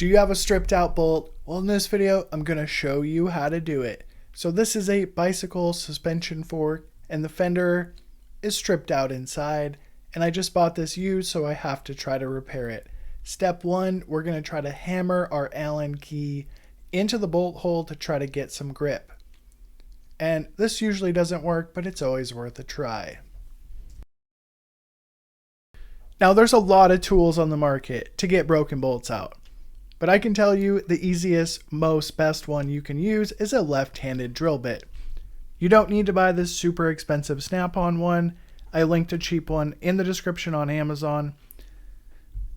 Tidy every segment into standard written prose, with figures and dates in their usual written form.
Do you have a stripped out bolt? Well, in this video, I'm going to show you how to do it. So this is a bicycle suspension fork and the fender is stripped out inside, and I just bought this used, so I have to try to repair it. Step one, we're going to try to hammer our Allen key into the bolt hole to try to get some grip. And this usually doesn't work, but it's always worth a try. Now there's a lot of tools on the market to get broken bolts out. But I can tell you the easiest, best one you can use is a left-handed drill bit. You don't need to buy this super expensive Snap-on one. I linked a cheap one in the description on Amazon.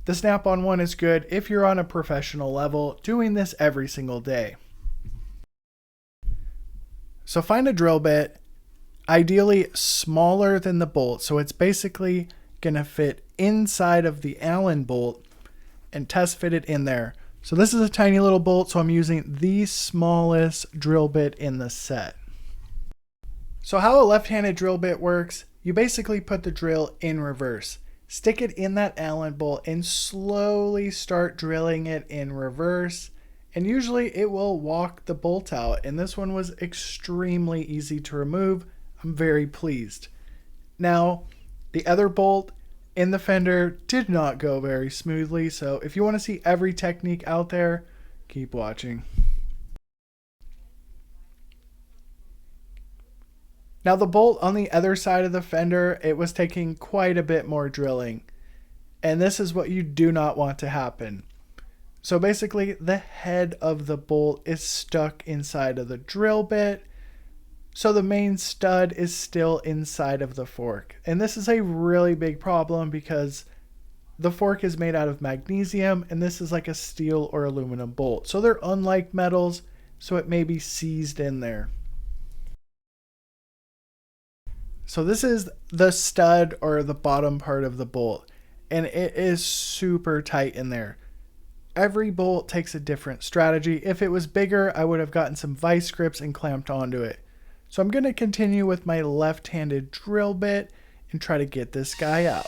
The Snap-on one is good if you're on a professional level doing this every single day. So find a drill bit, ideally smaller than the bolt, so it's basically going to fit inside of the Allen bolt, and test fit it in there. So this is a tiny little bolt, so I'm using the smallest drill bit in the set. So how a left-handed drill bit works, you basically put the drill in reverse. Stick it in that Allen bolt and slowly start drilling it in reverse. And usually it will walk the bolt out. And this one was extremely easy to remove. I'm very pleased. Now, the other bolt in the fender did not go very smoothly, so if you want to see every technique out there, keep watching. Now the bolt on the other side of the fender, it was taking quite a bit more drilling, and this is what you do not want to happen. So basically the head of the bolt is stuck inside of the drill bit, so the main stud is still inside of the fork. And this is a really big problem because the fork is made out of magnesium and this is like a steel or aluminum bolt. So they're unlike metals, so it may be seized in there. So this is the stud or the bottom part of the bolt, and it is super tight in there. Every bolt takes a different strategy. If it was bigger, I would have gotten some vice grips and clamped onto it. So I'm going to continue with my left-handed drill bit and try to get this guy out.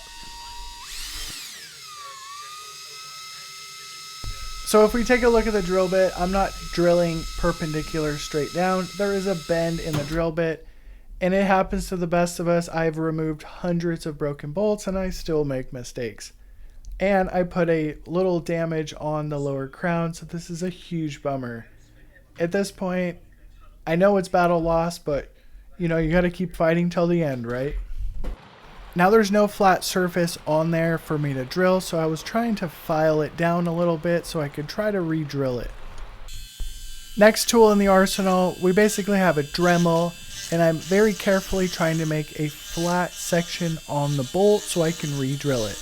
So if we take a look at the drill bit, I'm not drilling perpendicular straight down. There is a bend in the drill bit, and it happens to the best of us. I've removed hundreds of broken bolts and I still make mistakes. And I put a little damage on the lower crown, so this is a huge bummer. At this point, I know it's battle lost, but you know, you got to keep fighting till the end, right? Now there's no flat surface on there for me to drill, so I was trying to file it down a little bit so I could try to re-drill it. Next tool in the arsenal, we basically have a Dremel, and I'm very carefully trying to make a flat section on the bolt so I can re-drill it.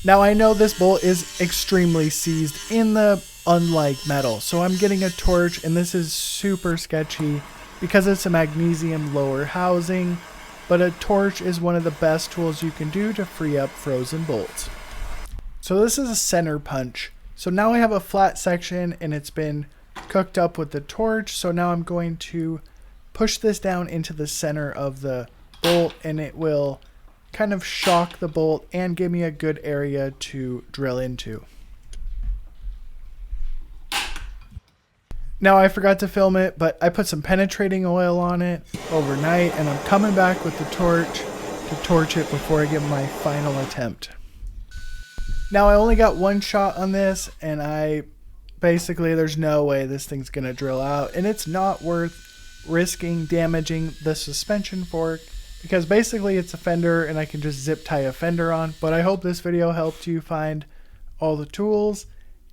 Now I know this bolt is extremely seized in the unlike metal, so I'm getting a torch, and this is super sketchy because it's a magnesium lower housing, but a torch is one of the best tools you can do to free up frozen bolts. So this is a center punch. So now I have a flat section and it's been cooked up with the torch, so now I'm going to push this down into the center of the bolt, and it will kind of shock the bolt and give me a good area to drill into. Now I forgot to film it, but I put some penetrating oil on it overnight, and I'm coming back with the torch to torch it before I give my final attempt. Now I only got one shot on this, and there's no way this thing's gonna drill out, and it's not worth risking damaging the suspension fork because basically it's a fender and I can just zip tie a fender on. But I hope this video helped you find all the tools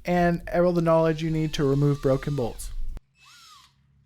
and all the knowledge you need to remove broken bolts.